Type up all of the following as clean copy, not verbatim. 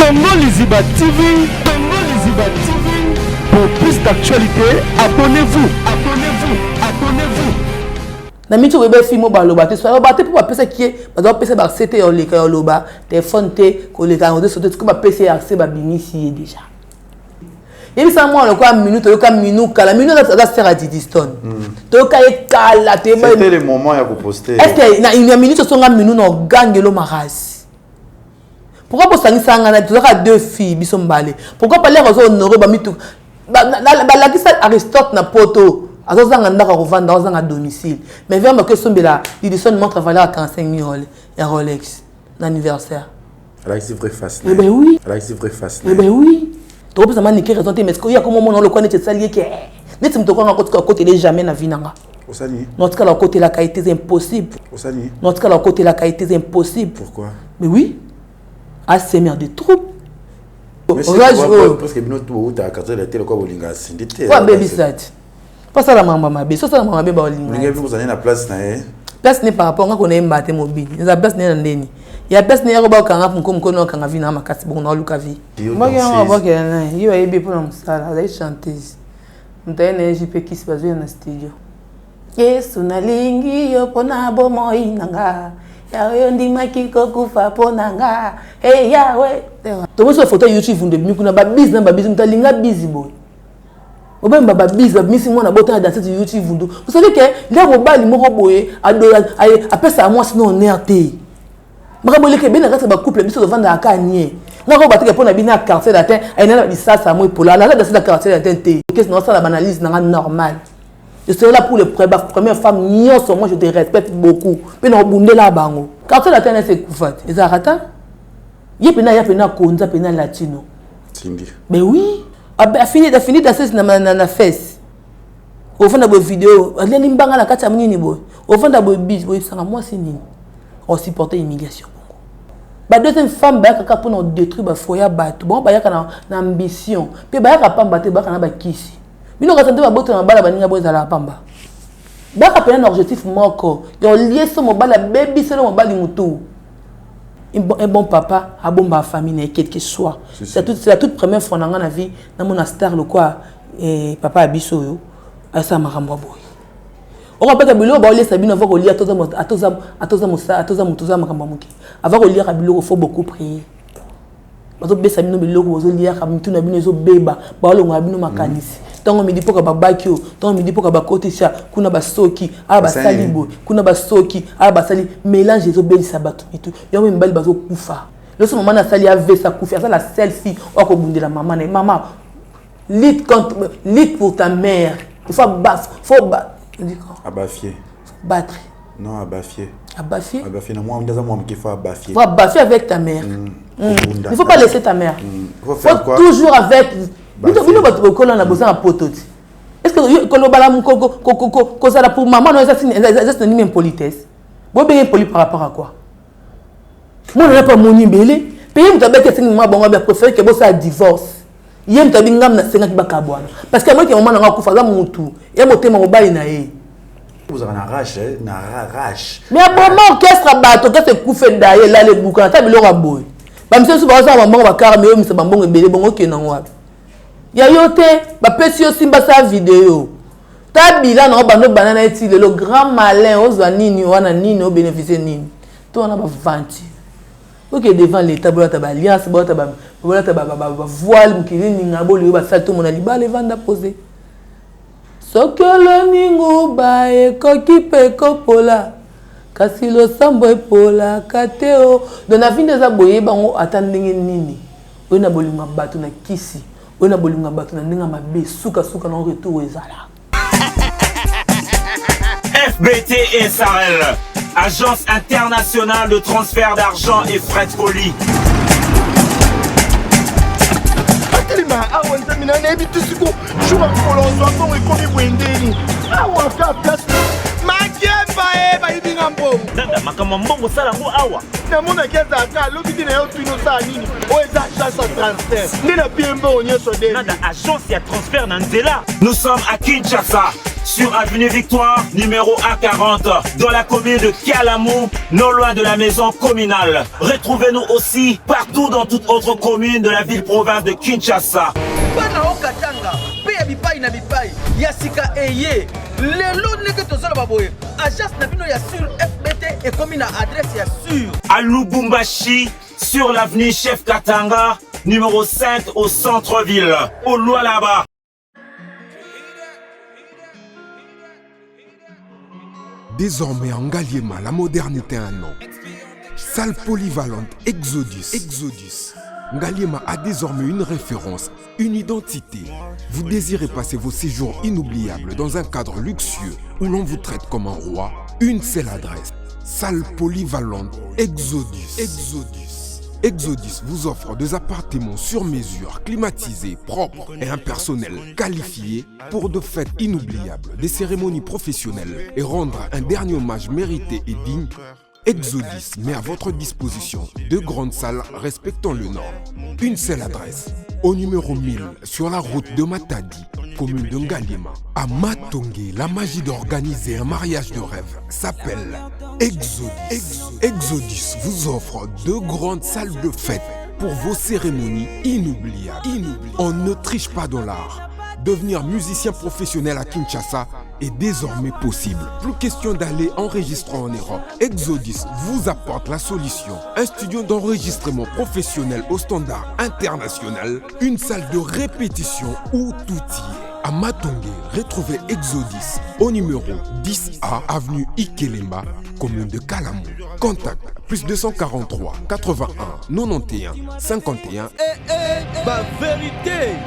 Congo Liziba TV, Congo Liziba TV. Pour plus d'actualité, abonnez-vous, abonnez-vous, abonnez-vous. Na mitu webe fimo ba loba te so ba te pour pesa qui ba do pesa ba c'était on le ka loba téléphone te ko le ka on de sauter ko ba pesa accès ba binisi déjà. Et ça moi le quoi minute yo ka minute kala minute ça sert à Didiston. To ka e kala te ba c'était le moment ya ko poster. Est-ce que na une minute so nga minute no gangelo maras. Pourquoi pour ça nga na toujours deux filles biso mbale. Pourquoi pas les réseaux honorer ba mitu ba la qui ça Aristote na poto. Azozanga ndaka kovanda ozanga domicile mais vraiment que sombela Didiston montre valeur à 45 000 et Rolex l'anniversaire. Là c'est vrai face. Eh ben oui. Là c'est vrai face. Eh ben oui. Tu peux seulement niquer raison mais est-ce qu'il y a comme moment le connaître ça lié que net me toko ngako côté les jamais na vie nanga. Osani. Notre cas la côté la qualité c'est impossible. Osani. Notre cas la côté la qualité c'est impossible. Pourquoi? Mais oui. À semer de troupes. Mais c'est parce que nous tout ta carte la télé quoi bolinga sindité. Quoi baby sat. Pas ça la maman ma bébé, ça la maman bébé bolinga. Bolinga vous allez na place na place n'est par rapport à qu'on ait mbaté mobile. La place n'est ndeni. Il y a place n'est pas kanga pour comme kono kanga vina makasi bon na luka vi. Moi qui on va que na, il va yébi pour la musala, elle chanteuse. Mtaye JP qui se passe dans le studio. Yesu nalingi yo pona bomo inanga. Ya yo ndima kiko kufa ponanga. Hey Yahweh. To mo so photo YouTube vunde mikuna ba business ba business mtalinga busy boy. Oba mbaba biza misi mwana bota danser sur YouTube vundo. Vous savez que là mobali moko boye après ça moi sinon on est arté. Makabole ke bena kata ba couple biso vanda akanye. Ngako batike pona bina quartier latin ayina bisa sa moi pour la danser la quartier latin té. Qu'est-ce non ça la banalise na normal. Je serai là pour les première femme nyonso moi je te respecte beaucoup. Pe na bundela bango. Quartier latin c'est koufat. Ezarata. Ya pena konza pena latino. Tindi. Mais oui. A fini danser na fesse. Au fond de vos vidéos, allez limbanga na kata munini boy. Au fond de vos bis boy sanga moi c'est nini. On supporter l'immigration. Ba deuxième femme ba kaka pour nous détruire ba foya batu. Bon ba yaka na ambition. Pe ba yaka pamba te ba kana ba kisi. Bino ka tante ba boto na bala baninga boy za la pamba. Ba ka pena objectif moko. Yo lié so mobala baby c'est le mobali mutu. Un bon papa, un bon famille, quel que soit. C'est la toute première fois dans la vie, dans mon star, le quoi, papa Abisso, à ça m'a rambois boy. On rappelle que Bilo, bah, les sabines avant qu'on lit à tous avant qu'on lit à Bilo, il faut beaucoup prier. Parce que Sabino Bilo, vous allez lire à Mitou Nabino, zo beba, bah, on a bino makanisi. Tant on me dit pour que bakio, tant on me dit pour que bakote sia, kuna basoki, ba salibo, kuna basoki, ba sali, mélange les obéis sabato et tout. Yo me mbali bazo kufa. Le ce moment na sali avait sa kufa, ça la selfie, on ko bunde la maman, maman, lutte pour ta mère. Il faut battre, abafier. Battre. Non, abafier. Abafier. Abafier, non, moi, il faut abafier. Faut abafier avec ta mère. Il ne faut pas laisser ta mère. Il faut toujours avec. Est-ce que ça pour maman, c'est une même politesse? Vous êtes poli par rapport à quoi? Moi, je n'ai pas mon ibélé. Payer une tabac qui est préféré que vous ayez divorce. Il y a une tabac qui est parce que moi, qui est un moment où je suis mon tour. Il y a un thème au bail. Vous avez un arrache, un arrache. Mais à un moment, orchestre à bateau, quand c'est coupé d'ailleurs, là, les boucans, tu as mis le rabot. Bah, monsieur, si vous avez un bon car, mais c'est un bon bébé, bon, ok, non, ouais. Il y a yote, bah, petit aussi, bah, sa vidéo. Ta bilan, non, bah, nos bananes, le grand malin, on se nini, on a nini, on bénéficie nini. Toi, on a pas vendu. Ok, devant l'État, tu as alliance, tu as voile, tu as tout le monde a dit, bah, les ventes à poser. Sokolo ningu ba ekoki peko pola kasi lo sambo pola kateo dans la vie des aboyé bango atandenge nini ona bolinga bato na kisi ona bolinga bato na ndinga mabe suka na retour ezala FBT SARL, Agence internationale de transfert d'argent et frais de colis. Nous sommes à Kinshasa, sur avenue Victoire, numéro A40, dans la commune de Kalamou, non loin de la maison communale. Retrouvez-nous aussi partout dans toute autre commune de la ville-province de Kinshasa. Yasika eye lelo neke tozala baboye agence na bino ya sur FBT et comme na adresse ya sur à Lubumbashi sur l'avenue Chef Katanga numéro 5 au centre-ville au Lualaba. Désormais en Ngaliema, la modernité a un nom. Salle polyvalente Exodus. Ngaliema a désormais une référence, une identité. Vous désirez passer vos séjours inoubliables dans un cadre luxueux où l'on vous traite comme un roi? Une seule adresse. Salle polyvalente Exodus. Exodus vous offre des appartements sur mesure, climatisés, propres et un personnel qualifié pour de fêtes inoubliables, des cérémonies professionnelles et rendre un dernier hommage mérité et digne. Exodus met à votre disposition 2 grandes salles respectant le nom. Une seule adresse, au numéro 1000 sur la route de Matadi, commune de Ngaliema. À Matongé, la magie d'organiser un mariage de rêve s'appelle Exodus. Exodus vous offre 2 grandes salles de fête pour vos cérémonies inoubliables. On ne triche pas dans l'art. Devenir musicien professionnel à Kinshasa est désormais possible. Plus question d'aller enregistrer en Europe. Exodus vous apporte la solution. Un studio d'enregistrement professionnel au standard international. Une salle de répétition où tout y est. À Matongé, retrouvez Exodus au numéro 10A, avenue Ikelemba, commune de Kalamou. Contact plus 243 81 91 51. ba vérité.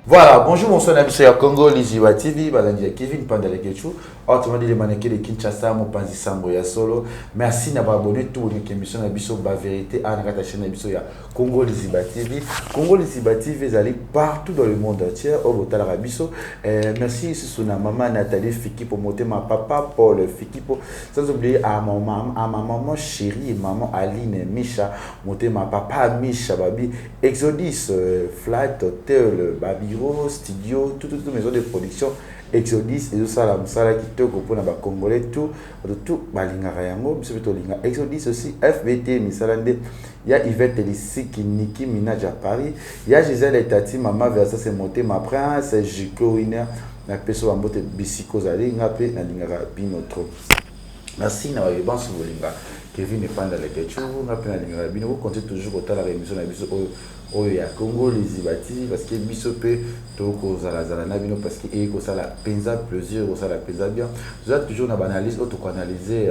Voilà, bonjour, bonsoir, amis sur Congo, Liziba TV, Balandia Kevin, Pandale Ketchou, autrement dit les mannequins de Kinshasa, mon panzi Sambo ya solo. Merci d'avoir abonné tout votre émission Nabiso Ba Vérité à la chaîne Nabiso ya Congo Liziba TV. Congo Liziba TV, vous allez partout dans le monde entier, au Botal Rabiso. Merci, c'est son maman Nathalie Fiki pour monter ma papa Paul Fiki pour, sans oublier à ma maman chérie et maman Aline Misha, monter ma papa Misha Babi, Exodus, Flight Hotel, Babi. Studio, toutes les maisons de production, Exodus, et tout ça, la moussala qui te comprend dans les Congolais, tout, Balinga Rayango, Exodus aussi, FBT, Misalande, il y a Yvette Elissi, Niki Minaj à Paris, il y a Gisèle et Tati, Maman Versa, c'est monté, ma prince, Jiko Winner, la personne en botte Bissiko Zali, Napé, Nalingara Binotro. Merci, Nawaïban, si vous voulez. Kevin n'est pas dans les Ketchou, Napé, Nalingara Bino, vous comptez toujours autant la rémission, oyo ya Congo Liziba TV parce que bisope toko zala na bino parce que eko ça la penza plaisir ça la penza bien vous êtes toujours na analyse auto analyser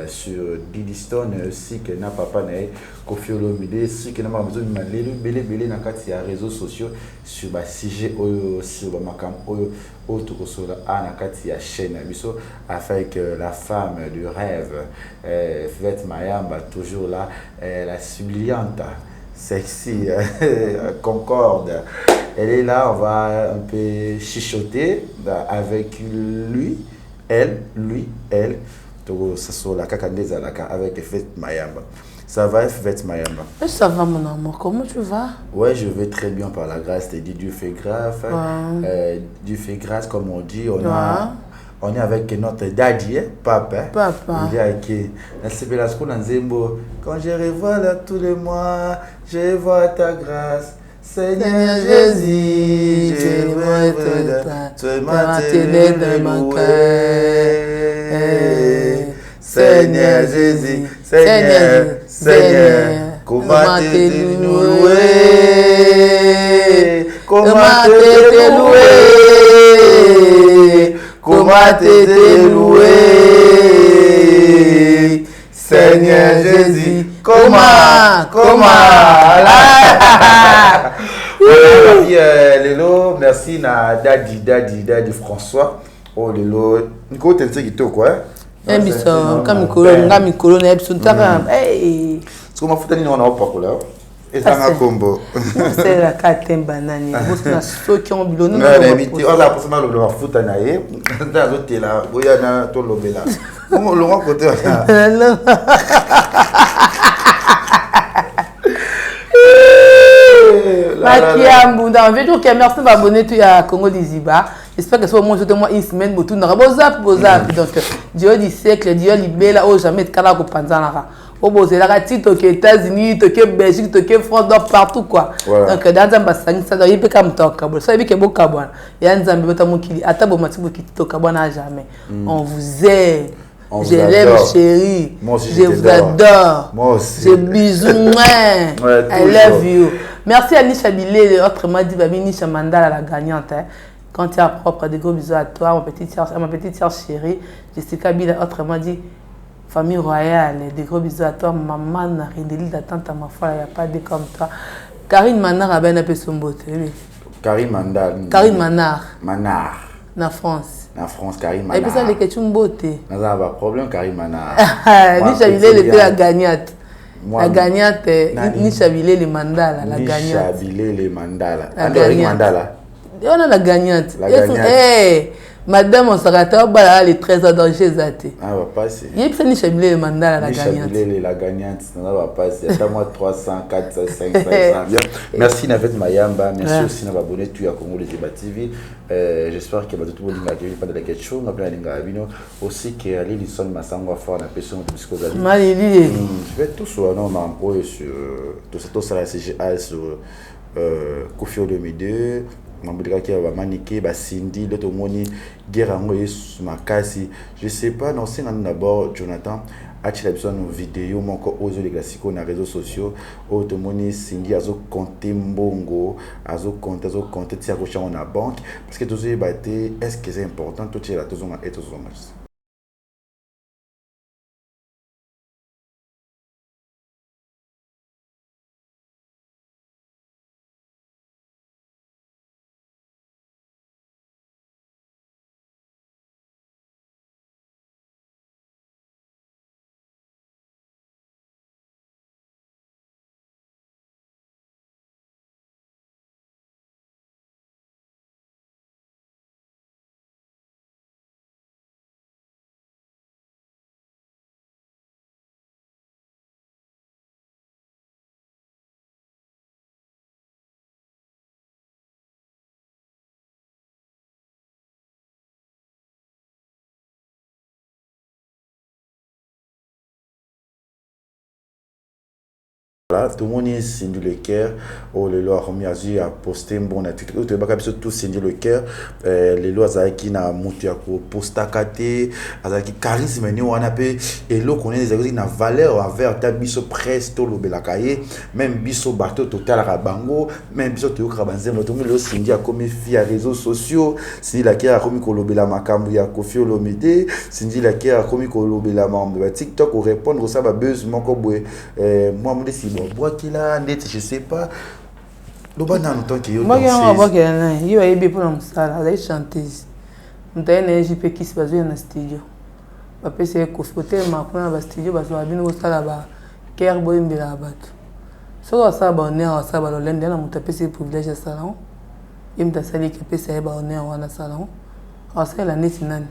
sur Didi Stone aussi que na papa na Koffi Olomide si que na ma besoin de malelu belé na kati ya réseaux sociaux sur ba sujet oyo sur ba makam oyo toko sola na kati ya chaîne biso afin que la femme du rêve Fivette Mayamba toujours là la suppliante sexy, Concorde. Elle est là, on va un peu chichoter avec lui, elle. Ça sera la cacandeza avec Fivette Mayamba. Ça va, Fivette Mayamba? Ça va, mon amour. Comment tu vas? Ouais, je vais très bien par la grâce de Dieu. Dieu fait grâce. Dieu fait grâce, comme on dit. On est avec notre daddy, papa. Il est avec quand je revois là tous les mois, je vois ta grâce. Seigneur Jésus, je veux te maintenir de mon cœur. Seigneur Jésus, Seigneur, comment te louer? Comment te louer? Comment te louer, Seigneur Jésus? Comment Lelo, merci na Daddy François. Oh Lelo, Nico t'es qui toi quoi? Biso, comme Mikolo na episode taka. Hey. Ce qu'on foutu ni on a pas quoi là. Et ça na combo. C'est la katemba nani. Vous na soki on bilonu. Non, mais on a pas mal le foot na yé. Dans l'hôtel là, boya na to lobela. On le rend côté là. Makiambu, dans veut dire que merci d'abonner tu à Congo Liziba. J'espère que ce moment je te moi une semaine pour tout na bozap donc Dieu du siècle Dieu libéla oh jamais de kala ko panzana oh bozé la tito aux États-Unis to que Belgique to que France partout quoi donc dans un ça doit y être comme toka bon ça veut que beaucoup bon il y a un zambi bota mokili ata bo matibo ki toka bona jamais on vous aime. Je l'aime chérie, je vous adore, moi aussi. Je bisous, I love you. Merci à Nisha Bilé, autrement dit, Nisha Mandala la gagnante. Hein. Quand tu as propre, des gros bisous à toi, ma petite soeur chérie, Jessica Bilé, autrement dit, famille royale, des gros bisous à toi, maman, Narindeli, d'attente à ma foi, il n'y a pas de comme toi. Karine Manar a bien appelé son beauté. Karine Mandal. Karine Manar. Manar. Na France. En France, Karim Manar. Et puis ça, les questions beauté. Nous avons un problème, Karim Manar. Nisha Bilé était la gagnante. La gagnante, Nisha Bilé les mandala. La gagnante. Nisha Bilé les mandala. La mandala. On a la gagnante. La gagnante. Hey, madame, on s'arrête à les 13 ans dans chez Zate. Ah, va passer. Il y a Nisha Bilé les mandala, la gagnante. Nisha Bilé la gagnante. Ça va passer. Attends-moi 300, 400, 500, 500. Merci, Navet Mayamba. Merci aussi, Navet Abonné. Tu as Congo les TV. J'espère que tout le monde a pas de la question. Aussi que Ali Lisson Massango faire la personne de Biscozabi. Je vais tout sur un homme sur tout ça la CGA sur Kofi Olomide. Mamboudika qui va maniquer ba Cindy l'autre moni guerre en makasi. Je sais pas non c'est d'abord Jonathan a-t-il besoin de vidéo mon encore aux les classiques sur les réseaux sociaux autre moni Cindy azo compter mbongo azo compter tia ko chama na banque parce que tous les baté est-ce que c'est important tout est là tous on et tous on tout le monde est signé le cœur. Oh, les lois remis à poster un bon article. Tu vas tout signer le cœur. Les lois qui na monté à poster kate, qui charisme ni on appelle et l'eau qu'on est des na valeur envers ta biso presto lo belakaye, même biso bateau total à bango, même biso to krabanzem tout le monde signé à comme via réseaux sociaux, signé la qui a comme ko lo bela makambu ya Kofi Olomide, signé la qui a comme ko lo bela mambo TikTok ou répondre ça ba buzz mon ko boy moi me décide bois qu'il a net je sais pas loba na longtemps que yo moi on voit que il va y pour la salle elle chanteuse on t'a une JP qui se passe dans studio papa c'est Kofi hotel ma kuna ba studio ba so abino sala ba care boy mbela bato so ça ba on est ça ba lo lende na mutape c'est privilège salon il me sali que pesa ba on est wana salon ça la net nani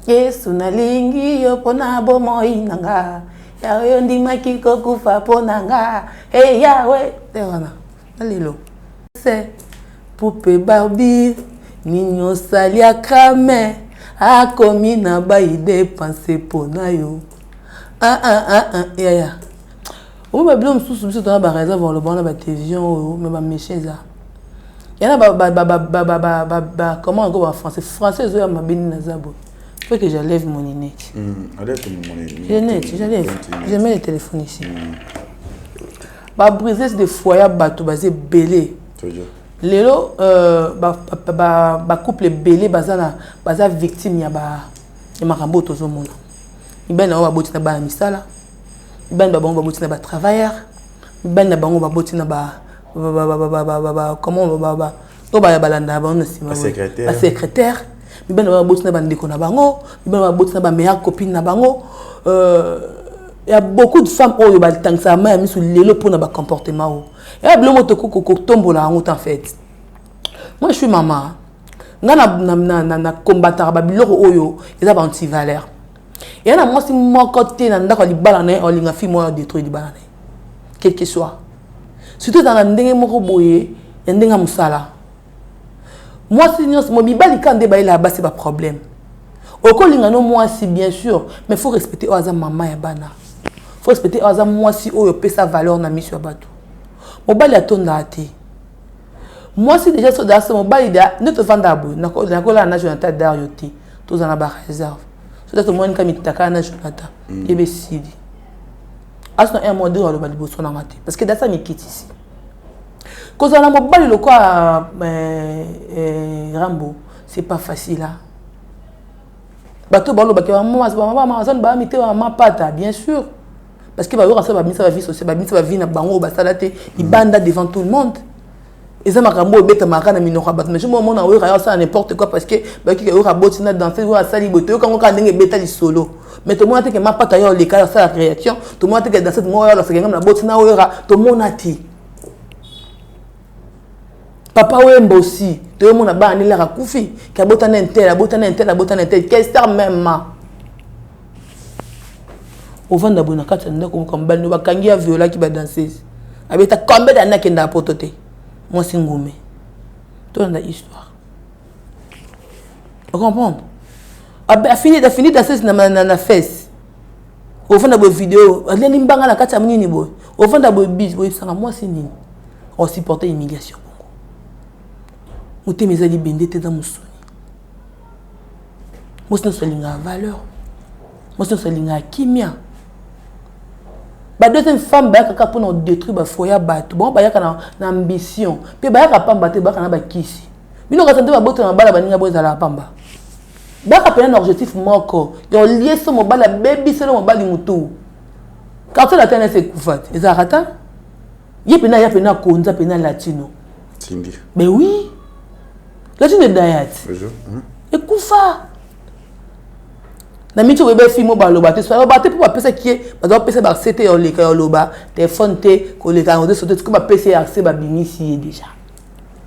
Yesu nalingi yo pona bomo inanga Yawe ndimaki kokufa ponanga hey Yawe tewana alilo c'est poupée Barbie ninyo salia kame akomi na ba ide penser pona yo ya on va blom sous dans la baraza voir le bon la télévision mais ba méchant ça yana ba comment on go en français zo ya mabini na zabo faut que j'enlève mon net. Enlève mon net. Je mets le téléphone ici. Ba briser des foyers bateau basé belé. Lelo ba couple belé baza victime ya makambo tozo mona. Ibana ba boti na ba misala. Ibana ba bango ba boti na ba travailleur. Ibana bango ba boti na ba comment ba balanda ba on sima. Ba secrétaire. Il y a beaucoup de femmes qui ont été sur les pour leur comportement. Il y a beaucoup de gens qui ont en fait. Moi, je suis maman. Je suis combattant. Ils ont anti-valeur. Il y a moi, si mon côté, je suis détruit. Quel que soit. Surtout dans la dernière mois, il y a un musala. Moi, si mon bibali quand débat là-bas, c'est pas problème. Au colingano, moi, si bien sûr, mais il faut respecter Oaza maman et bana. Il faut respecter Oaza moi si on peut sa valeur na mis sur bateau. Mon bali a ton athée. Moi, si déjà dans ce mon bali, ne te vends d'abord. N'a pas la Jonathan d'Arioté. Tous en a bas réserve. C'est tout le monde qui m'a dit que Jonathan. Et bien, si. As un mois de le bali bosso na maté. Parce que dans ça, me quitte ici. Quand on a mon bali le quoi, Rambo, c'est pas facile là. Bateau balo ba maman pata bien sûr parce que ba yo ça va mis sa vie sociale ba mis sa vie na bango ba salate il banda devant tout le monde et ça makambo beta makana minoko ba mais je moment na yo ça n'importe quoi parce que ba ki yo raboti na danser yo sali boto yo quand ka ndenge beta li solo mais tout le monde que ma pata yo les cas ça la réaction tout le monde que dans cette moi là c'est ngam na boti na yo tout le monde ati papa Wemba aussi, tout le monde a banni la rakoufi, qui a botané un tel, qu'est-ce que même au vent d'abonner quand on a comme balle, nous va kangia viola qui va danser. Avec ta combien d'années qui n'a pas pototé. Moi c'est ngoumé. Tout dans l'histoire. Vous comprenez? A fini danser dans la fesse. Au vent d'abonner vidéo, elle est nimbanga la carte à mini boy. Au vent d'abonner bis, boy, ça moi c'est nini. On supporte l'immigration. Mouté mes alliés bendés dans mon sonne. Moi, c'est une valeur. Moi, c'est une kimia. La deuxième femme, elle a pour détruire le foyer. Bon, elle a une ambition. Puis, elle a pas battu, elle a kisi. Mais nous, quand on a battu, on a battu la pamba. Elle a un objectif moko. Il y a lié sur mon bal, la baby, c'est mon bal moutou. Quand on a tenu à se couvrir, ils ont raté. Il y a un konza, il y a un latino. Mais oui. Là, tu es d'ayat. Et koufa. Na mitu webe fimo ba loba te so ba te pour ba pesa qui est ba do pesa ba c'était on les ka loba téléphone te ko les ka on de sauter comme ba pesa accès ba bimisi déjà.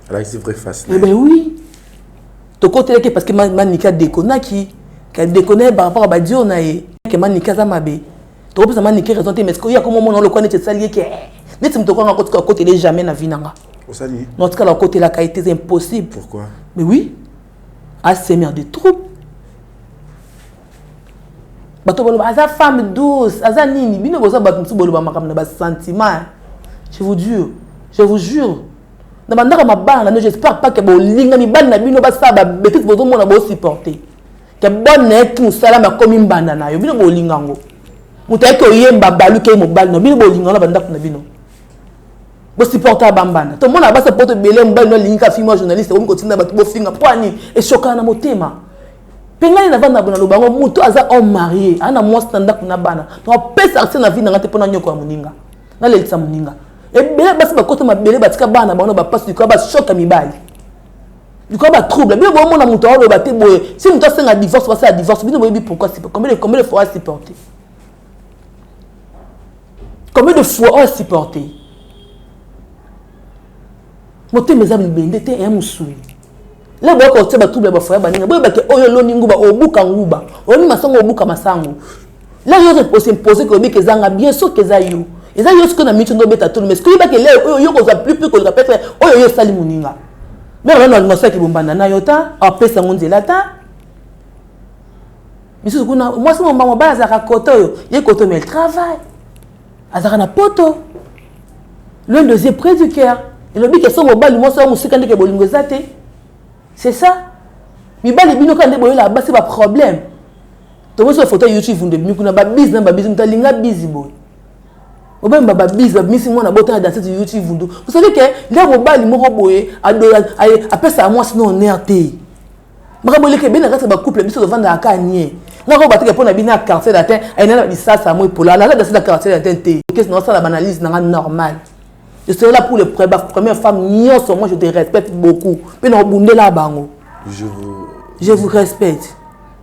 Là c'est vrai face. Eh ben oui. To côté que parce que manika déconne qui déconne par rapport à ba dio na ye que manika za mabe. To pesa manika raison te mais il y a comme mon le connaître salier que net me to ko côté les jamais na vinanga. En tout cas, la côté la qualité c'est impossible. Pourquoi? Mais oui, à s'aimer des troupes. Aza femme douce, aza nini, bino boza batumsu bolo ba makam na ba sentiment. Je vous jure. Na bandaka mabana, j'espère pas que bo linga mi bana bino ba sa ba betite bozo mona bo supporter. Que bonne net tout sala ma komi mbanda na yo, bino bo linga ngo. Muta ko yemba balu ke mo bal no, bino bo linga na bandaka na bino. Bo supporter bambana. Tout le monde a pas supporter belé mbal no linga film journaliste, on continue ba bo finga poani et choquant na motema. Pengani na vanda bona lobango mutu aza homme marié ana mo standard na bana to pesa accès na vie na ngate pona nyoko ya muninga na lelisa muninga e bele basi ba kota mabele batika bana bana ba passe du ko ba choka mibali du ko ba trouble bien bon mona mutu alo ba te boye si mutu asenga divorce ba sa divorce bino boyebi pourquoi c'est combien de fois supporter combien de fois on supporter moté mes amis bende te e musui. Là, vous avez un trouble, vous avez un trouble, là, vous pouvez s'imposer que vous avez bien sûr que vous avez eu. Et ça, vous avez un mythe de tout le monde. Mais ce que vous avez plus que vous avez fait, vous avez un salimuninga. Mais on a un message qui vous a dit, après ça, on dit là, mais c'est ce qu'on a. Moi, c'est mon maman, il y a un côté, il y a un côté, mais il travaille. Il y a un poteau. L'un de près du cœur. Et le but que son mobile, moi, c'est un musique qui est bon. C'est ça. Mais les bino quand des là, c'est pas problème. Tu vois sur photo YouTube, vous devez nous ba business, ba business, ta linga busy boy. Ou même ba business, miss moi na botin dans cette YouTube vous. Vous savez que là mobile moko boye après ça moi sinon on est RT. Makabolé que bien reste ba couple biso devant na kanye. Na ko batike pour na bina quartier d'attente, et na ça ça moi pour là dans cette quartier d'attente. Qu'est-ce que ça la banalise na normal. Je serai là pour les premières femmes. Moi, je te respecte beaucoup. Je vous respecte.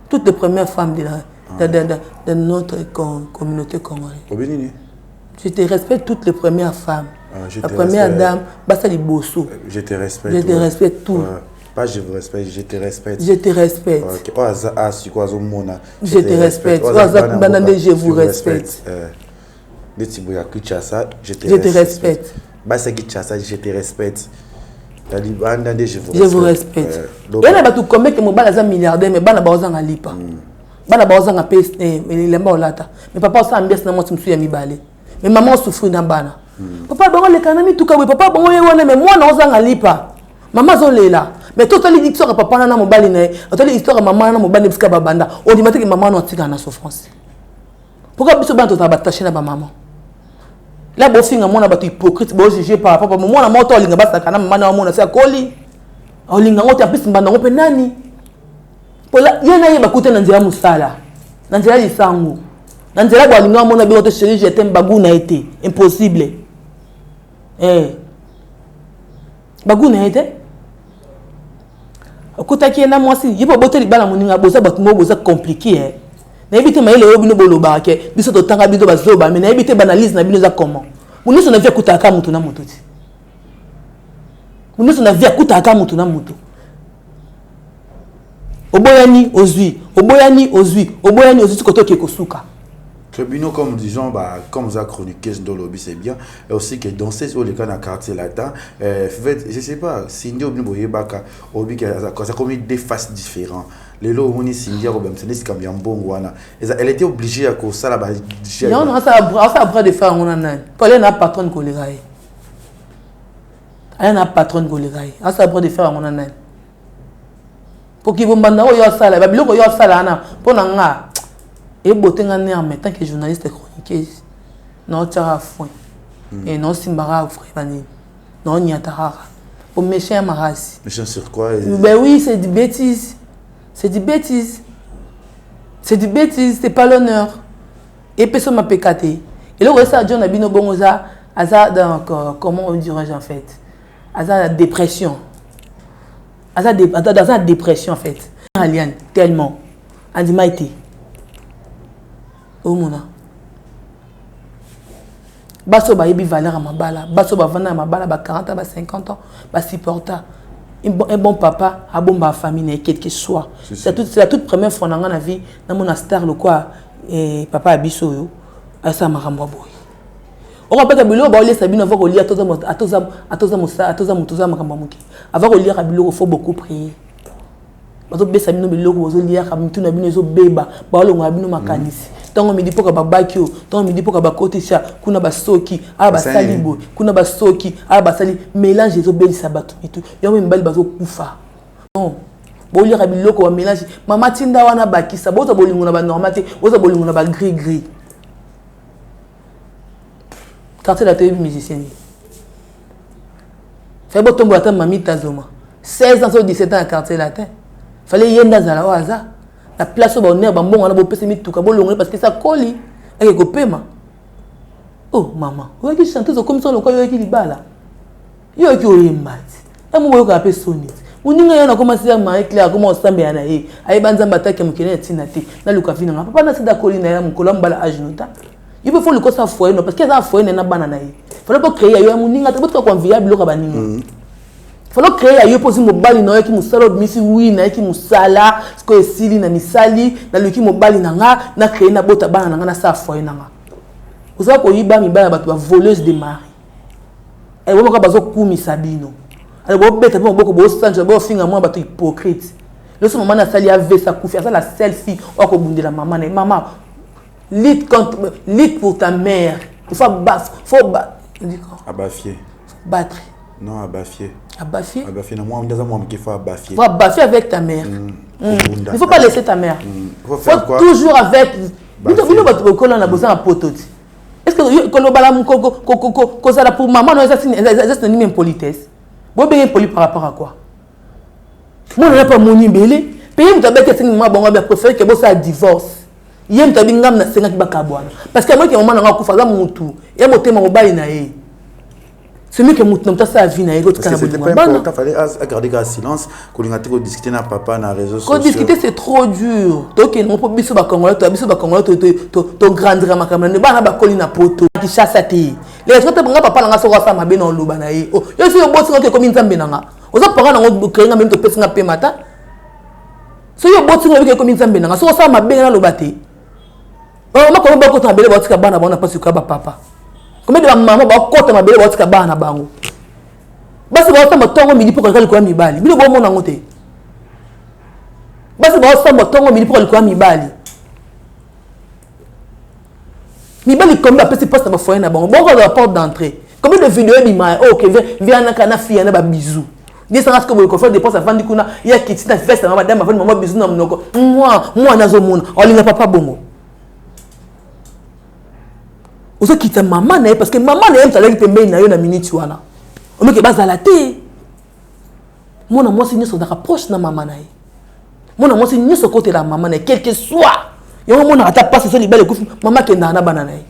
Toutes les premières femmes de notre communauté congolaise. Je te respecte toutes les premières femmes. La première dame, Bassali Bosso. Je te respecte. Je te respecte tout. Pas je vous respecte, je te respecte. Je te respecte. Je te respecte. Je vous respecte. Je te respecte. Je te respecte. Basaki Chassa, je te respecte. Je vous respecte. Il y a des combien que mon bal est milliardaire, mais bana bazan a lipa. Bana bazan a pèse, il est mort là. Mais papa ça ambiance na moi tu me suis ami balé. Mais maman souffre dans bana. Papa bon les kanami tout cas papa bon mais moi non zan a lipa. Maman zon là. Mais tout les histoire papa na mon bal né. Tout les histoire maman na mon bal parce babanda. On dit que maman non tika na souffrance. Pourquoi biso ban to tabatashe na ba maman? Là bo finga mona ba hypocrite bo juger par papa mona moto linga ba sakana maman mona sa koli. Olinga ngote apisi mbanda ngope nani? Pola yena yeba kuta na nzela musala. Na nzela lisango. Na nzela kwa linga mona bi ngote chérie j'étais bagou na été impossible. Bagou na été. Okuta ki na mwasi yipo bote libala moninga boza batumo boza compliqué na ebité maile obino boloba ke biso to tanga biso bazoba mais na ebité banalise na bino za comment muniso na via kutaka mutu na mutu ti muniso na via kutaka mutu na mutu oboyani ozwi koto ke kosuka Tribunaux, comme disons, comme vous avez chroniqué dans le lobby, c'est bien. Et aussi que dans ces les cas dans le quartier latin, je ne sais pas, Cindy Obniboye Baka, Obi, ça commis des faces différentes. Les lots, on est Cindy Robem, c'est comme un bon wana. Elle était obligée à cause ça là-bas. Non, ça a de faire mon anan. Paul est un patron de coléraille. Elle est un patron de coléraille. Ça a de faire mon anan. Pour qu'ils vous mandent, oh, y'a ça là, bah, y'a ça là, pour n'anga. Et beauté en tant que journaliste chroniqueuse non tara foin et non simbara frébani non nyatara pour méchant marasi méchant sur quoi ben oui c'est du bêtise c'est pas l'honneur et personne m'a pécaté et le reste John Abino Bongoza asa donc comment on dirait en fait asa la dépression asa dans la dépression en fait alien tellement andimaité. Oh mona baso ba yebi valeur à mabala baso ba vana mabala ba 40 ba 50 ans ba supporta un bon papa a bon ba famille ne quel que soit c'est la toute première fois dans ma vie dans mon star le quoi et papa abiso yo asa marambo boy on rappelle que bilo ba oli sabino va lire atoza makambo muki avant lire abilo faut beaucoup prier bazo besa bino biloko ozo lire kamtu na bino zo beba ba olonga bino makanisi tango midi poka babakio tango midi poka bakotisha kuna basoki aba salibo kuna basoki aba sali mélange ezo belisa bato itu yo mbali bazo kufa non bolira biloko wa mélange mama tinda wana bakisa boza bolingo na ba normalité boza bolingo na ba gris quartier la télé musicien fait bo tombo ata mami tazoma 16 ans ou 17 ans à quartier latin fallait yenda zala waza la place au bonheur bon on a beau pèse mituka bon parce que ça colle avec ko pema oh maman ouais qui chante comme ça le quoi qui libala yo qui oyembati amu boyo ka pe sonite uninga yana commencer à marie claire comment ensemble yana e ayi banza batake mukene tina te na luka vina papa na sida colline ya mukolo mbala ajunuta il faut le ko ça foyer non parce que ça foyer na bana na e faut pas créer yo muninga te boto ko viable lo ka baninga faut créer ayo posi mobali na yaki musala misi wi na yaki musala ko esili na misali na loki mobali na nga na créer na bota bana na nga na sa foyer na nga oza ko yiba mibala bato ba voleuse de mari e wo ka bazo kumisa bino ale bo beta bo boko bo sanja bo finga mo bato hypocrite le so maman na sali ave sa kufi asa la selfie o ko bundela maman na maman lutte pour ta mère il faut abafier battre non abafier abafier non moi qui faut abafier faut abafier avec ta mère il faut pas laisser ta mère faut faire quoi toujours avec bino bato ko na besoin de pototi est-ce que ko lo bala ko ça pour maman non ça c'est une impolitesse bo bien poli par rapport à quoi moi on n'a pas moni belé payer mutabe que c'est moi bon on préfère que bo ça divorce yem tabi ngam na senga kibaka bwana parce que moi qui maman na kufa za mutu ya motema mobali na ye c'est mieux que mutu na sa vie na ego tukana bon il fallait garder le silence ko linga tiko discuter na papa na réseaux sociaux ko discuter c'est trop dur donc non po biso ba congolais to grandir makamana ne bana ba kolina poto ki chassa te les autres nga papa nga so sa mabe na loba na ye oh yo si yo bosi nga ko minzambe na nga oza paka na ngo krenga même to pesa nga pe mata so yo bosi nga ko minzambe na nga so sa mabe na loba te oh ma ko ba ko ta bele botika bana bona pasi ka ba papa comme de la maman ba ko ta mabele botika bana bango basi ba osamba tongo midi pour kalika kwa mibali bino bo mona ngote basi ba osamba tongo midi pour kalika kwa mibali mibali combien apesi poste na foyer na bango bongo la porte d'entrée combien de vidéos bima OK viens na kana fille na ba bisou dis ça que ko faire dépense avant dikuna ya kiti na feste na madame avant maman bisou na mnoko moi nazo mona olinga papa bongo ozo kita maman na parce que maman na aime ça leki pembeni na yo na minute wana o meke bazala te mona moi c'est nyonso na rapproche na maman na ye mona moi c'est nyonso côté la maman na quel que soit yo mona ata passe ça libelle kufi maman kenda na banana ye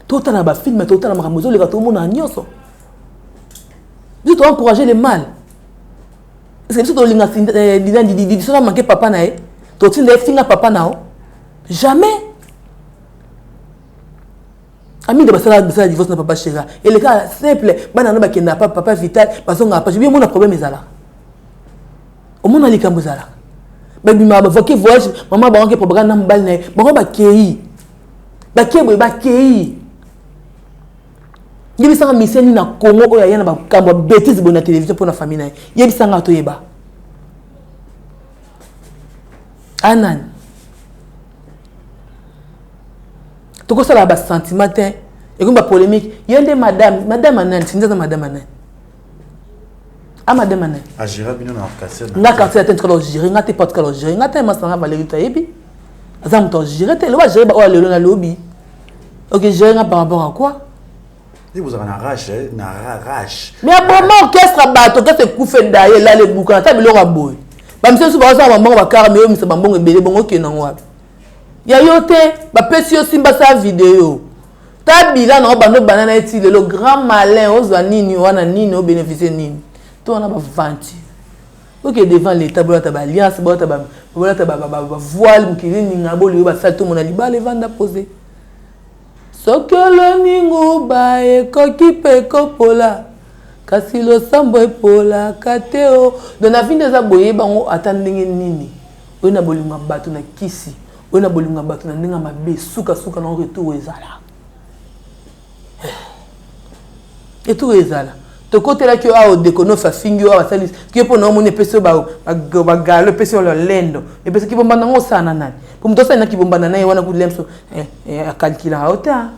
tout na ba film tout na maramozo le gato mona nyonso tu dois encourager les mal est-ce que tu dois linga di ça manquer papa na ye to tinde finga papa na jamais ami de basala divorce na papa chéra et le cas simple banana ba kenda papa vital parce qu'on a pas bien mon problème ezala au monde ali kambuzala ba bima ba voke voyage maman ba onke problème na mbal na ba ba kei ba kebo ba kei yebi sanga miseni na Congo oya yana ba kambo bêtise bona télévision pour na famille na yebi sanga to yeba anan tout ça là bas sentiment et comme polémique yende madame anan tinza madame anan madame anan a gérer bien na quartier na quartier atteint que gérer ngate pas que gérer ngate masanga Valérie tayebi azam to gérer te le va gérer ba le na lobby OK gérer par rapport à quoi et vous avez na rage mais bon orchestre bato que c'est coup fait d'ailleurs là les boucan ta biloko boy ba monsieur so ba ça ba car mais mi se ba mbongo ebele bongo ke na ngwa ya yote ba pesi yo simba sa vidéo ta bila na bando banana eti le grand malin ozwa nini wana nini o bénéficier nini to on a ba vanti OK devant l'état bola ta ba alliance bola ta ba voile mukili ninga boli ba salto mona libale vanda poser sokolo ningu ba ekoki pe kopola kasi lo sambo epola kateo dona vinde za boye bango atandenge nini ona bolinga batu na kisi ona bolinga batu na ndinga mabe suka na retour ezala et tout ezala to côté là que a déconno fa fingi wa sali que pour no mone peso ba galo peso lo lendo e peso ki bomba nango sana nani pour mto sana ki bomba na wana ku lemso a calculer autant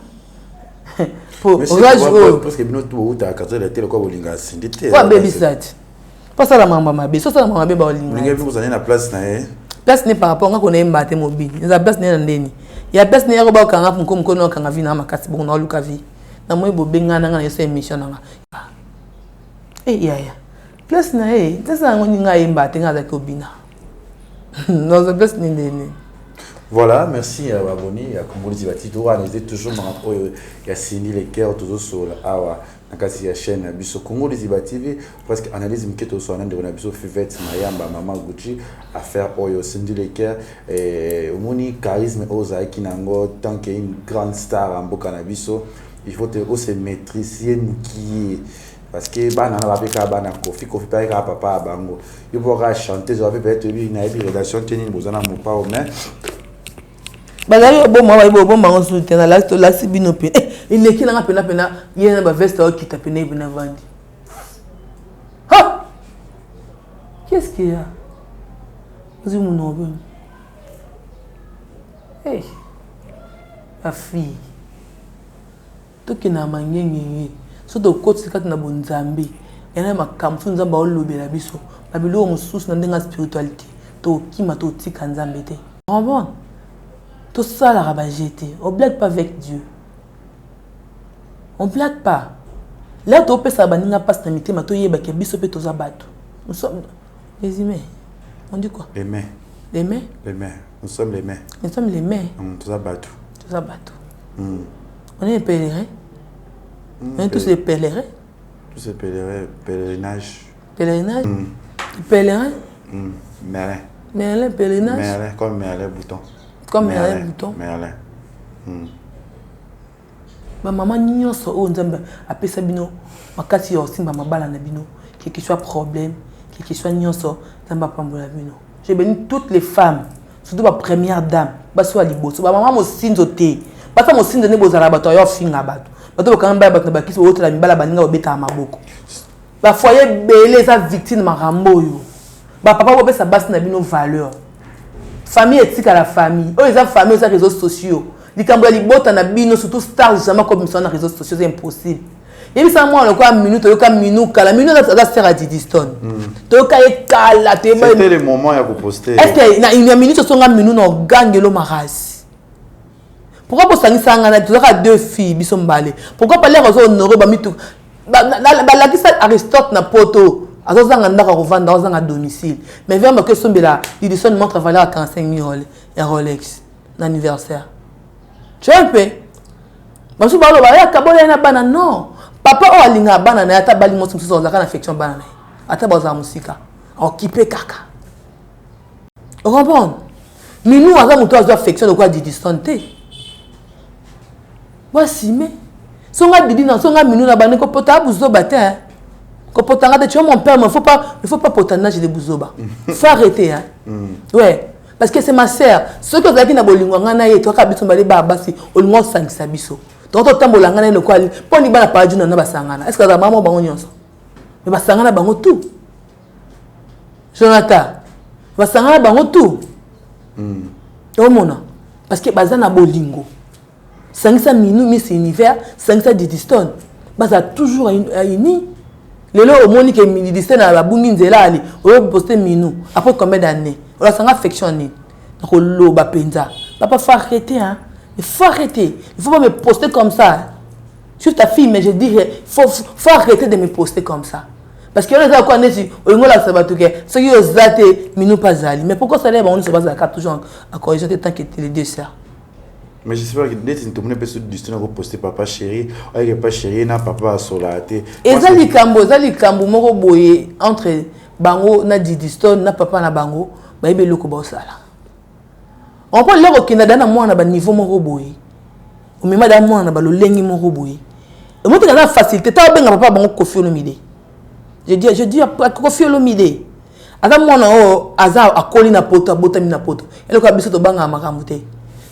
pour rage parce que bino tout ta quartier la télé ko bolinga sindité wa baby sat pas ça la mamba mabe so ça la mamba ba bolinga bolinga vous allez na place na place n'est par rapport à qu'on ait mbaté mobile la place n'est ndeni ya place n'est ko ba kanga mko no kanga vina makasi bon na luka vi na moi bo benga na yo émission na ya place na ça ngoni nga mbaté nga za ko bina non la place n'est ndeni. Voilà, merci à Baboni, à Congo Lizibati, on était toujours dans il y a Cindy les cœurs toujours sur awa nakasi ya chaîne biso Congo Lizibati presque analyse mketo so anande na biso Fivette Mayamba Mama Gucci affaire oyo Cindy les cœurs et omoni charisme oza kinango tant qu'une grande star en boka na biso il faut aussi maîtriser qui parce que bana na bapeka bana kofi pa ka papa bango il pourra chanter ça peut-être une relation tenir bozana mo pa mais bazali bon moi bon bango soutien la sibino pe il est qui na pena yena ba veste au kita pena ibina vandi ha qu'est-ce qu'il y a vous mon nom hey la fille to kina mangenge so to côté c'est quand na bonzambi ena makamfu nzamba olobela biso babilo mususu na ndenga spiritualité to kima to tika nzambe te bon tout ça la rabagété on blague pas avec Dieu on blague pas là to pesa baninga passe na mitema to yeba ke biso pe to za bato nous sommes les humains on dit quoi les mains nous sommes les mains to za bato on est des pèlerins on est tous des pèlerins pèlerinage pèlerin Merlin pèlerinage Merlin comme Merlin bouton Merlin. Ma maman nyonso o nzamba apesa bino makati yo simba mabala na bino quel que soit problème quel que soit nyonso nzamba pambola bino. Je bénis toutes les femmes surtout ma première dame baso aliboso ba maman mo sinzo te Parce que mon signe de nebozala bato yo finga bato. Bato quand même bato ba kisi oto la mibala baninga obeta maboko. Ba foyer belé sa victime marambo yo. Ba papa bo pesa basi na bino valeur. Famille éthique à la famille. Oh les famille sur les réseaux sociaux. Likambo libota na bino surtout star justement comme sur les réseaux sociaux c'est impossible. Et puis ça moi le quoi minute le quoi minute la minute ça sert à Didiston. To ka ekala te ba. C'était le moment ya ko poster. Est-ce que na une minute sur nga minute no gangelo marasi. Pourquoi pour ça ngana tu as deux filles biso mbale. Pourquoi pas les réseaux honorer ba mitu ba la qui ça Aristote na poto. Azozanga ndaka kovanda ozanga domicile. Mais vraiment que sombela Didiston montre valeur à 45 000 et Rolex l'anniversaire. Tu vois un peu. Parce que balo ba ya kabola na bana non. Papa o alinga bana na ata bali moto msusu ozaka na affection bana na. Ata baza musika. Occupé kaka. On comprend. Mais nous aza muto azo affection de quoi Didiston te. Voici mais songa Didi na songa minu na bana ko pota buzo batin. Ko potanga de tu vois mon père, il faut pas potanage de buzoba. Faut arrêter hein. Ouais. Parce que c'est ma sœur. Ceux que vous avez na bolingo ngana ye to ka biso bali ba basi olingo sangisa biso. Donc tambola ngana ne kwali poni bana pa juna na basangana. Est-ce que za maman bango nyonso? Mais basangana bango tout. Jonathan. Basangana bango tout. Oh mona. Parce que bazana bolingo. Sangisa minu Miss Univers, sangisa Didiston. Baza toujours à uni. Lelo au moni que Didiston na la bungi nzela ali. O poster minu. Après combien d'années? On a sanga affectionné. Donc lo ba penza. Papa faut arrêter hein. Il faut arrêter. Il faut pas me poster comme ça. Je suis ta fille mais je dirais faut arrêter de me poster comme ça. Parce que on a quoi neti o ngola sabatuke. Ce qui ozate minu pas ali. Mais pourquoi ça là on se base à toujours à corriger tant que les deux sœurs. Mais j'espère que dès que tu me pèses du style pour poster papa chéri, avec papa chéri na papa solaté. Et zali kambo moko boye entre bango na Didiston na papa na bango, ba yebe loko ba sala. On peut le reconnaître dans moi na ba niveau moko boye. O mema da moi na ba lo lengi moko boye. Et moi tu na facilité ta benga papa bango Koffi Olomide. Je dis Koffi Olomide. Ata moi na o aza akoli na poto botami na poto. Eloko biso to banga makambo te.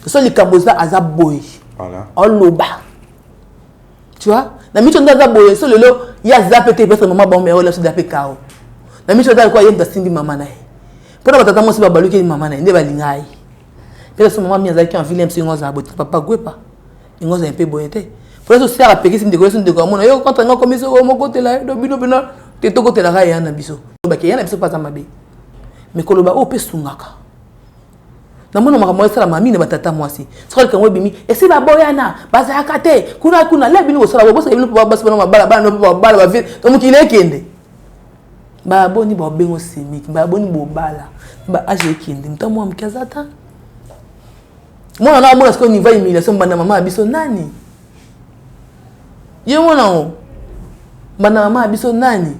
So les kamboza aza boy. Voilà. On loba. Tu vois? Na micho ndaza boy so lelo ya zapete peut-être maman bon mais on l'a zapé kao. Na micho ndaza quoi yenda simbi maman nae. Pona batata mo si ba baluki maman nae nde balingai. Peut-être so maman mi azaki en ville MC ngoza bot papa gwepa. Ngoza un peu boyete. Pour ça sert à péquer sim de gosse de comme yo quand on comme ça au côté là do bino bino te to côté là ya na biso. Ba ke ya na biso pas mabe. Mais koloba o pe sungaka. Na mona makambo sala mami na batata mwasi sikola kango bimi esi ba boyana bazaka te kuna le bino sala bosa bino ba basi bana mabala no ba bala ba vite to mukile kende ba boni ba bengo semik ba boni bo bala ba aje kende mtamwa mkazata mona na mona siko niva humiliation bana mama biso nani ye mona o bana mama biso nani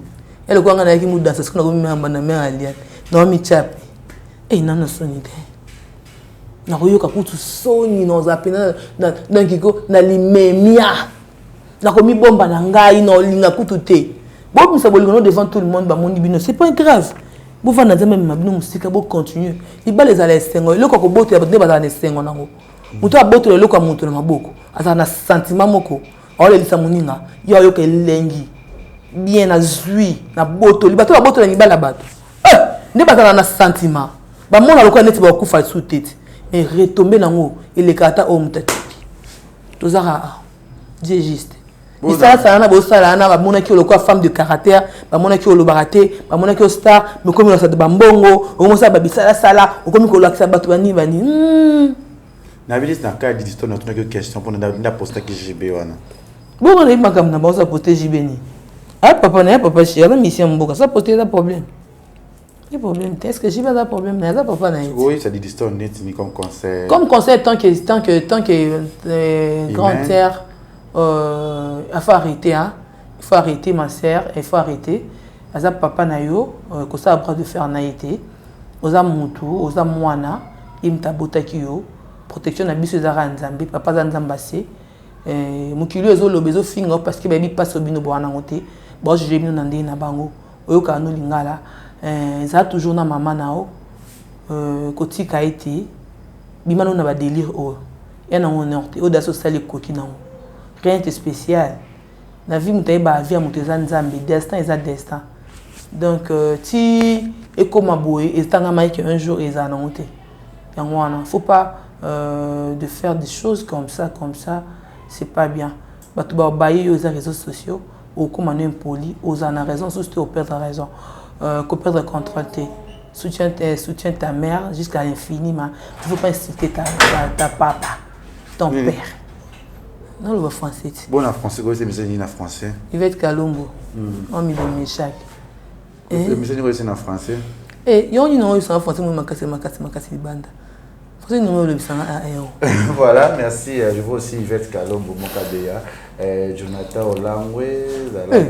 ele ko ngana yaki mudansa siko na ko mama na mère aliat no mi chape nana soni te na koyoka kutu soni na ozapena na kiko na limemia na komi bomba na ngai na olinga kutu te bo misa bolingo devant tout le monde ba moni bino c'est pas grave bo va na zama mabino musika bo continuer liba les ala esengo eloko ko boto ya ba ba na esengo nango muto aboto eloko muto na maboko asa na sentiment moko ole lisa muninga yo yoka elengi bien na zui na boto liba to ba boto na libala bato ne ba na sentiment ba mona lokwa neti ba kufa sous tête et retomber dans l'eau et les kata homme tête tout ça Dieu juste et ça na bosala na ba mona ki lokwa femme de caractère ba mona ki olobaraté ba mona ki star mais comme ça de bambongo o mo sa ba bisala sala o comme ko lakisa batu bani na bilis na ka Didiston na tuna question pour na poster que JB wana bon on est makam na ba ça poster JB ni papa chéri la mission mboka ça poster un problème. Quel problème? Est-ce que j'ai pas de problème? Il y a pas de oui, ça dit Didiston net ni comme conseil. Comme conseil tant que grande terre il faut arrêter hein. Il faut arrêter ma sœur, il faut arrêter. Aza papa na yo ko ça bras de faire naïté. Oza mutu, oza mwana, imta botaki yo. Protection na biso za nzambe, papa za nzambase. Mukili ezo lobezo finga parce que baby passe bino bwana ngote. Bo je bino nande na bango. Oyo ka no lingala. Ça toujours na maman nao kotika été bimano na ba délire o Il y a un honneur. Au-delà de ça, les coquines. Rien de spécial. La vie, c'est la vie, c'est destin, c'est destin. Donc, si et comme aboué, et un jour, ils ont honte. Il ne faut pas de faire des choses comme ça, c'est pas bien. Tu vas bailler aux réseaux sociaux, ou comme on est impoli, aux en raison, surtout au perdre raison, qu'au perdre contrôle. Soutiens ta mère jusqu'à l'infini, mais il ne faut pas insulter ta papa, ton père. Non, le français. Bon, en français, quoi, c'est mis en français? Il va être Kalombo. On met le méchac. Le message c'est en français. Et il y a un français, ma bande. Voilà, merci. Je vois aussi Yvette Kalombo, Mokadea, Jonathan Olangwe,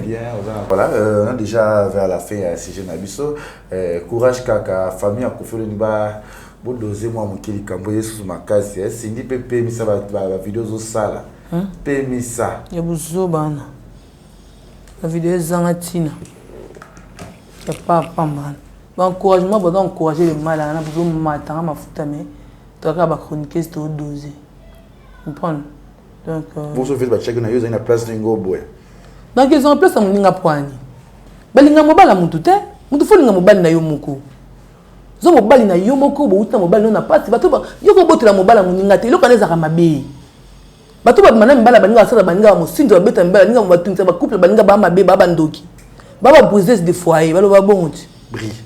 bien. Voilà, on est déjà vers la fin si je n'abisso. Courage, Kaka, famille, à Koufou Niba, Bodoze, moi, mon kili Kamboye, sous ma case. Cindy Pepe, Missa, la vidéo au sala. Pémissa. Il y a beaucoup de la vidéo Zangatina. Il n'y a pas mal. Encouragement, pour encourager le mal, on a besoin de matin, ma foutamé. Tu as chroniquer, c'est au dosé. Vous comprenez? Donc. Vous savez, que chacun a eu une place de Ngoboé. Donc, ils ont une place à Mouninga Poani. Balinga mobile à Moutouté. Moutouté, Linga mobile na Yomoko. Zo mobile na Yomoko, Bouta mobile na pas. Yoko bote la mobile à Mouninga, tu l'as à Ramabe. Bato ba manam bala baninga asala baninga mosinzo ba beta mbala ninga batunza ba couple baninga ba mabe ba bandoki baba briser des foyers balo ba bonti bris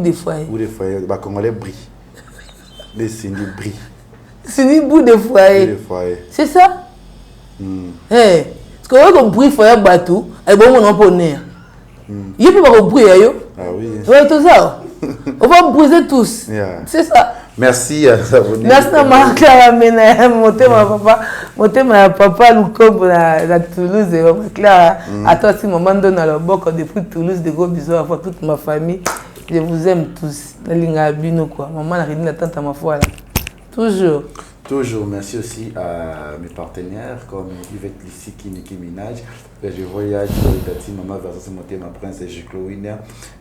des foyers ba congolais bris les Cindy bris Cindy bout de foyer c'est ça eh parce que on bris foyer bateau et bon on peut naire il peut pas bris yo ah oui ouais tout ça on va briser tous c'est ça. Merci à vous. Merci à ma Clara Mena, ma papa Lukombo à Toulouse et ma Clara. À toi aussi, maman donne à leur boc depuis Toulouse, des gros bisous à toute ma famille. Je vous aime tous. La ligne à Bino quoi. Maman a réuni la tante à ma foi là. Toujours. Toujours. Merci aussi à mes partenaires comme Yvette Lissiki, Nicki Minaj. Je voyage Tati, maman Versace, monter ma prince Jiclo Winner.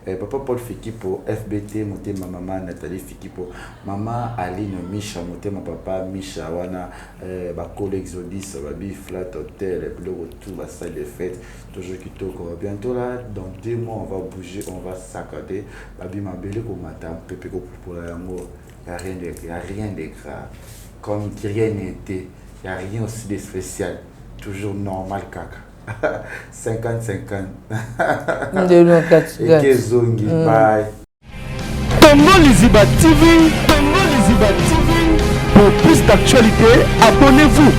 Papa Paul Fiki pour FBT, monter ma maman Nathalie Fiki pour maman Aline Misha, monter ma papa Misha Wana, Bacol Exodus, Babi Flat Hotel, le retour à la salle de fête. Toujours qui toque. Bientôt là, dans 2 mois, on va bouger, on va saccader. Babi ma belle comme madame, Pepe pour l'amour. Il n'y a rien de grave. Comme rien n'était, il n'y a rien aussi de spécial. Toujours normal, caca. 50-50. Et Kezongi, bye. Congo Liziba TV, Congo Liziba TV. Pour plus d'actualités, abonnez-vous.